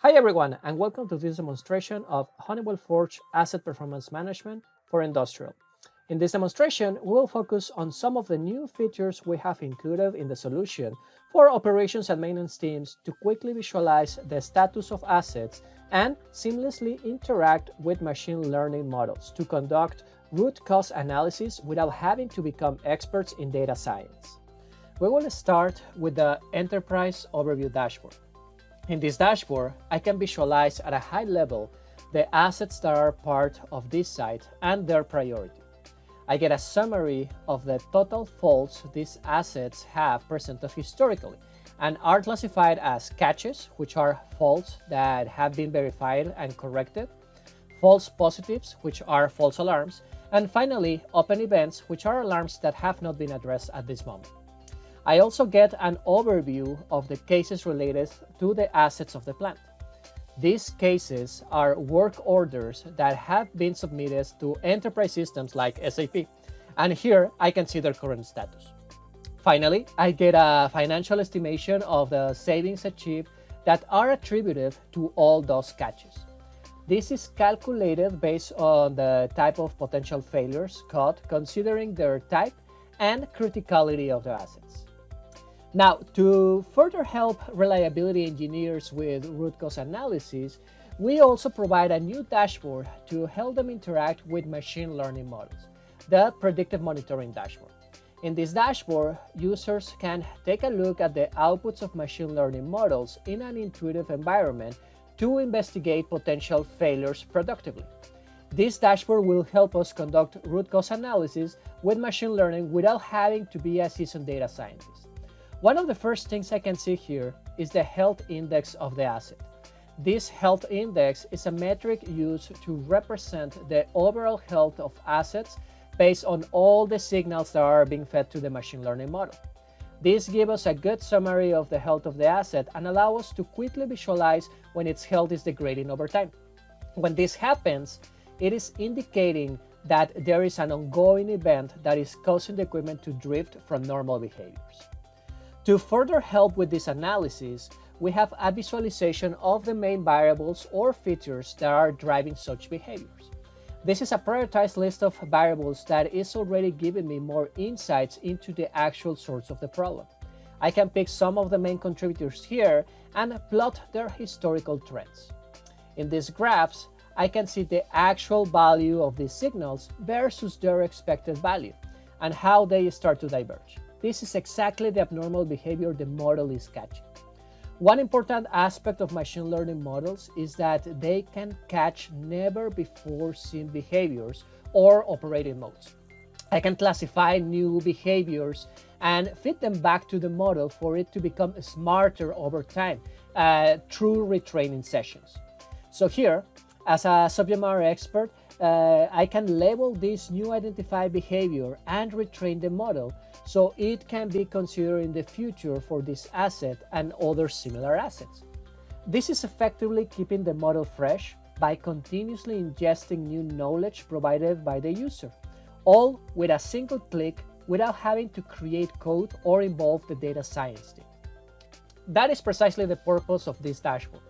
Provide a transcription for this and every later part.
Hi everyone, and welcome to this demonstration of Honeywell Forge Asset Performance Management for Industrial. In this demonstration, we will focus on some of the new features we have included in the solution for operations and maintenance teams to quickly visualize the status of assets and seamlessly interact with machine learning models to conduct root cause analysis without having to become experts in data science. We will start with the Enterprise Overview Dashboard. In this dashboard, I can visualize at a high level the assets that are part of this site and their priority. I get a summary of the total faults these assets have presented historically and are classified as catches, which are faults that have been verified and corrected, false positives, which are false alarms, and finally, open events, which are alarms that have not been addressed at this moment. I also get an overview of the cases related to the assets of the plant. These cases are work orders that have been submitted to enterprise systems like SAP, and here I can see their current status. Finally, I get a financial estimation of the savings achieved that are attributed to all those catches. This is calculated based on the type of potential failures caught, considering their type and criticality of the assets. Now, to further help reliability engineers with root cause analysis, we also provide a new dashboard to help them interact with machine learning models, the Predictive Monitoring Dashboard. In this dashboard, users can take a look at the outputs of machine learning models in an intuitive environment to investigate potential failures productively. This dashboard will help us conduct root cause analysis with machine learning without having to be a seasoned data scientist. One of the first things I can see here is the health index of the asset. This health index is a metric used to represent the overall health of assets based on all the signals that are being fed to the machine learning model. This gives us a good summary of the health of the asset and allows us to quickly visualize when its health is degrading over time. When this happens, it is indicating that there is an ongoing event that is causing the equipment to drift from normal behaviors. To further help with this analysis, we have a visualization of the main variables or features that are driving such behaviors. This is a prioritized list of variables that is already giving me more insights into the actual source of the problem. I can pick some of the main contributors here and plot their historical trends. In these graphs, I can see the actual value of these signals versus their expected value and how they start to diverge. This is exactly the abnormal behavior the model is catching. One important aspect of machine learning models is that they can catch never before seen behaviors or operating modes. I can classify new behaviors and feed them back to the model for it to become smarter over time through retraining sessions. So here, as a subject matter expert, I can label this new identified behavior and retrain the model so it can be considered in the future for this asset and other similar assets. This is effectively keeping the model fresh by continuously ingesting new knowledge provided by the user, all with a single click without having to create code or involve the data science team. That is precisely the purpose of this dashboard,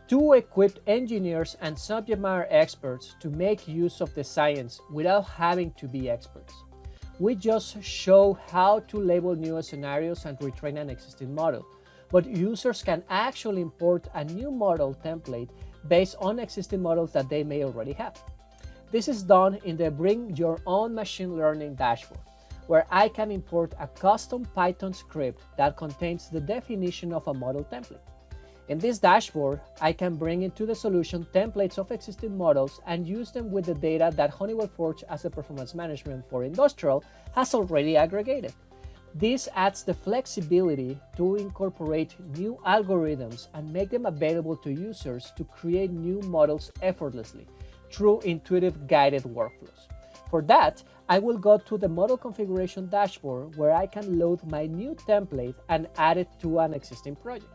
to equip engineers and subject matter experts to make use of the science without having to be experts. We just show how to label new scenarios and retrain an existing model, but users can actually import a new model template based on existing models that they may already have. This is done in the Bring Your Own Machine Learning dashboard, where I can import a custom Python script that contains the definition of a model template. In this dashboard, I can bring into the solution templates of existing models and use them with the data that Honeywell Forge Asset Performance Management for Industrial has already aggregated. This adds the flexibility to incorporate new algorithms and make them available to users to create new models effortlessly through intuitive guided workflows. For that, I will go to the Model Configuration dashboard where I can load my new template and add it to an existing project.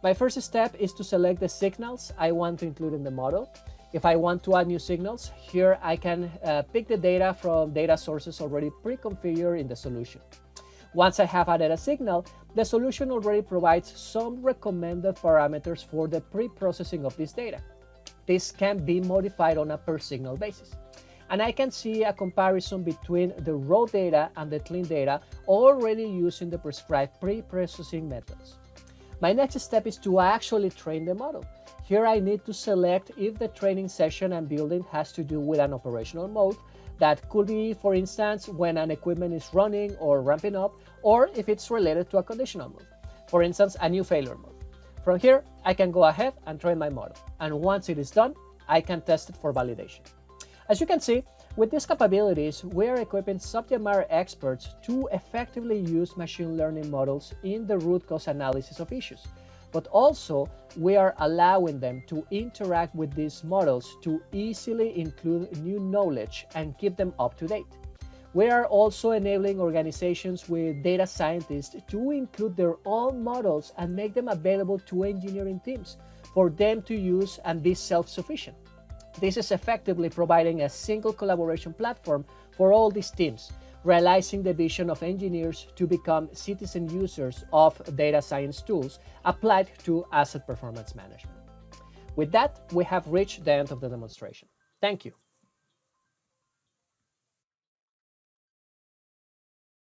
My first step is to select the signals I want to include in the model. If I want to add new signals, here I can pick the data from data sources already pre-configured in the solution. Once I have added a signal, the solution already provides some recommended parameters for the pre-processing of this data. This can be modified on a per signal basis. And I can see a comparison between the raw data and the clean data already using the prescribed pre-processing methods. My next step is to actually train the model. Here I need to select if the training session I'm building has to do with an operational mode. That could be, for instance, when an equipment is running or ramping up, or if it's related to a conditional mode. For instance, a new failure mode. From here, I can go ahead and train my model. And once it is done, I can test it for validation. As you can see, with these capabilities, we are equipping subject matter experts to effectively use machine learning models in the root cause analysis of issues. But also, we are allowing them to interact with these models to easily include new knowledge and keep them up to date. We are also enabling organizations with data scientists to include their own models and make them available to engineering teams for them to use and be self-sufficient. This is effectively providing a single collaboration platform for all these teams, realizing the vision of engineers to become citizen users of data science tools applied to asset performance management. With that, we have reached the end of the demonstration. Thank you.